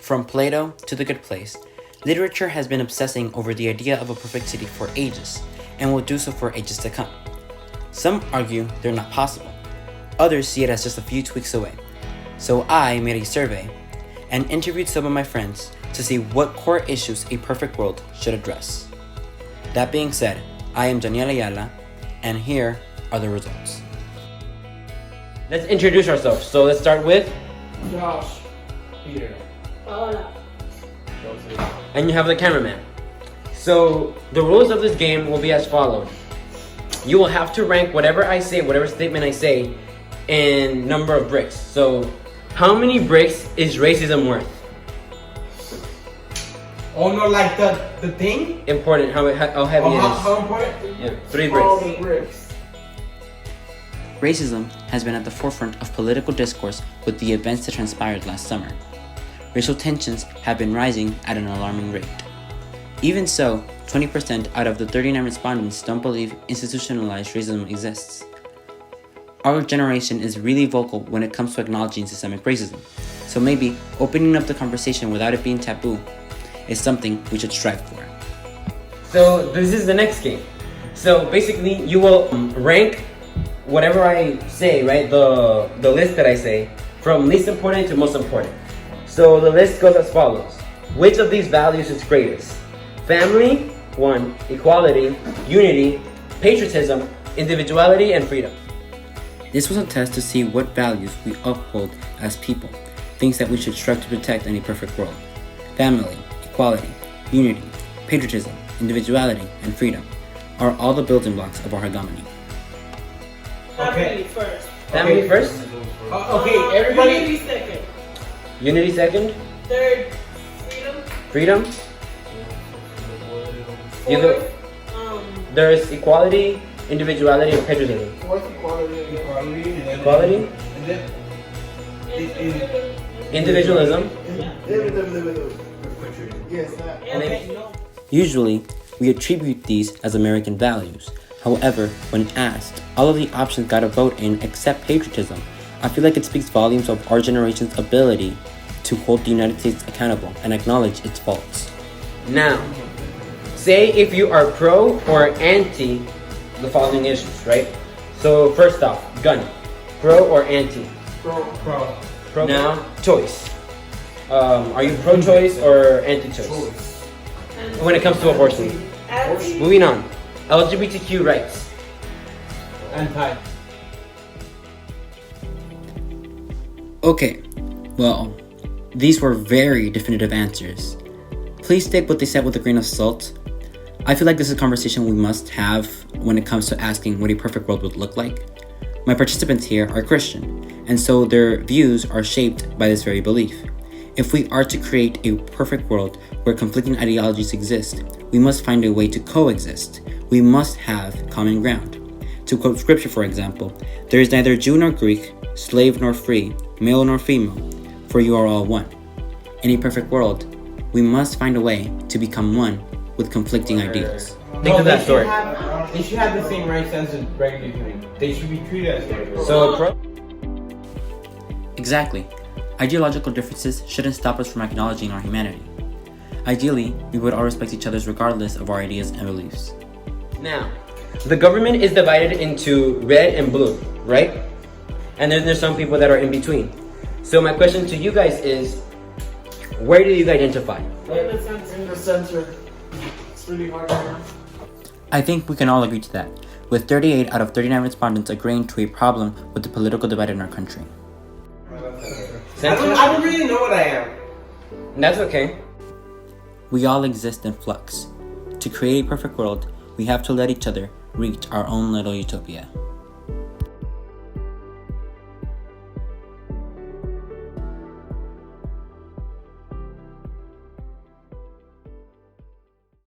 From Plato to The Good Place, literature has been obsessing over the idea of a perfect city for ages, and will do so for ages to come. Some argue they're not possible. Others see it as just a few tweaks away. So I made a survey and interviewed some of my friends to see what core issues a perfect world should address. That being said, I am Daniel Ayala, and here are the results. Let's introduce ourselves. So let's start with Josh. Peter. Paola. and you have the cameraman. So the rules of this game will be as follows. You will have to rank whatever I say, whatever statement I say, in number of bricks. So how many bricks is racism worth? Oh no, like the thing? Important, how heavy it is. How important? Yeah, 3 All bricks. the bricks. Racism has been at the forefront of political discourse with the events that transpired last summer. Racial tensions have been rising at an alarming rate. Even so, 20% out of the 39 respondents don't believe institutionalized racism exists. Our generation is really vocal when it comes to acknowledging systemic racism, so maybe opening up the conversation without it being taboo is something we should strive for. So this is the next game. So basically you will rank whatever I say, right? The list that I say from least important to most important. So the list goes as follows. Which of these values is greatest? Family, 1, equality, unity, patriotism, individuality, and freedom. This was a test to see what values we uphold as people, things that we should strive to protect in a perfect world. Family, equality, unity, patriotism, individuality, and freedom are all the building blocks of our hegemony. Family first. Family Okay. first, Okay, everybody. Unity second. unity second, Third, freedom. freedom. Either Fourth, there is equality, individuality, and patriotism. Fourth, equality. Equality, And then individualism, yes, that. and then Usually, we attribute these as American values. However, when asked, all of the options got a vote in except patriotism. I feel like it speaks volumes of our generation's ability to hold the United States accountable and acknowledge its faults. now, say if you are pro or anti the following issues, right? So first off, gun, pro or anti? Pro. Pro. Now, choice. Are you pro-choice or anti-choice when it comes to abortion? Anti. Moving on, LGBTQ rights. Anti. Okay, well, these were very definitive answers. Please take what they said with a grain of salt. I feel like this is a conversation we must have when it comes to asking what a perfect world would look like. My participants here are Christian, and so their views are shaped by this very belief. If we are to create a perfect world where conflicting ideologies exist, we must find a way to coexist. We must have common ground. To quote scripture, for example, there is neither Jew nor Greek, slave nor free, male nor female, for you are all one. In a perfect world, we must find a way to become one with conflicting ideals. Think of that story. They should have the same rights as a regular human. They should be treated as regular. So pro. Exactly. Ideological differences shouldn't stop us from acknowledging our humanity. Ideally, we would all respect each other regardless of our ideas and beliefs. Now, the government is divided into red and blue, right? And then there's some people that are in between. So my question to you guys is, where do you identify? In the center. It's really hard to I think we can all agree to that, with 38 out of 39 respondents agreeing to a problem with the political divide in our country. I don't really know what I am. That's okay. We all exist in flux. To create a perfect world, we have to let each other reach our own little utopia.